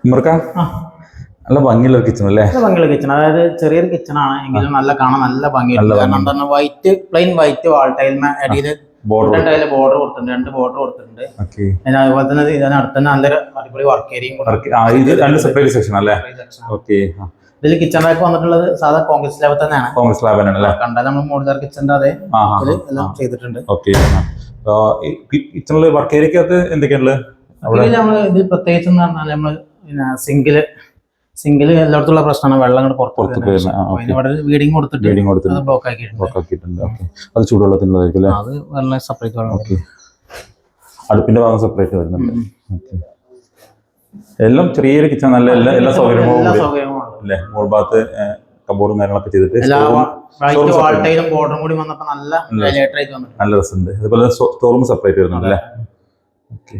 ഇമർക്ക നല്ല ഭംഗിയുള്ള കിച്ചൺ അല്ലേ? ഭംഗിയുള്ള കിച്ചൺ, അതായത് ചെറിയൊരു കിച്ചൺ ആണ് എങ്കിലും നല്ല കാണാൻ നല്ല ഭംഗിയുണ്ട്. കാരണം എന്താണ് വൈറ്റ് പ്ലെയിൻ വൈറ്റ് വാൾ ടൈലിന് അടിയിൽ ബോർഡർ കൊടുത്തിട്ടുണ്ട്, 2 ബോർഡർ കൊടുത്തിട്ടുണ്ട്. അതുപോലെ തന്നെ ഇതിനടുത്ത് തന്നെ നല്ലൊരു അടിപൊളി വർക്ക് ഏരിയയും ഇതിൽ കിച്ചൺ റാക്ക് വന്നിട്ടുള്ളത് സാധാ കോൺക്രീറ്റ് സ്ലാബ് തന്നെയാണ്. കണ്ടാൽ നമ്മൾ മോഡുലാർ കിച്ചണിന്റെ അതേ എല്ലാം ചെയ്തിട്ടുണ്ട്. കിച്ചണില് വർക്ക് ഏരിയക്കകത്ത് എന്തൊക്കെയാണുള്ളത്? ഇത് പ്രത്യേകിച്ച് എന്ന് പറഞ്ഞാൽ നമ്മള് സിംഗില് എല്ലായിടത്തുള്ള പ്രശ്നമാണ്, വെള്ളം പുറത്ത് വീഡിങ് കൊടുത്തിട്ട് ബ്ലോക്ക് ആക്കിയിട്ടുണ്ട്. അത് ചൂടുവെള്ളത്തിനുള്ളതായിരിക്കും അല്ലേ? അത് വെള്ളം സെപ്പറേറ്റ് വെള്ളം. അടുപ്പിന്റെ ഭാഗം സെപ്പറേറ്റ് വരുന്നുണ്ട്. എല്ലാം ചെറിയൊരു കിച്ചൺ, നല്ല എല്ലാ സൗകര്യങ്ങളും അല്ലേ? മോൾ ഭാഗത്ത് കബോർഡും കാര്യങ്ങളൊക്കെ ചെയ്തിട്ട് നല്ല രസമുണ്ട്. അതുപോലെ സ്റ്റോർ റൂം സെപ്പറേറ്റ് വരുന്നുണ്ട് അല്ലേ? ഓക്കെ.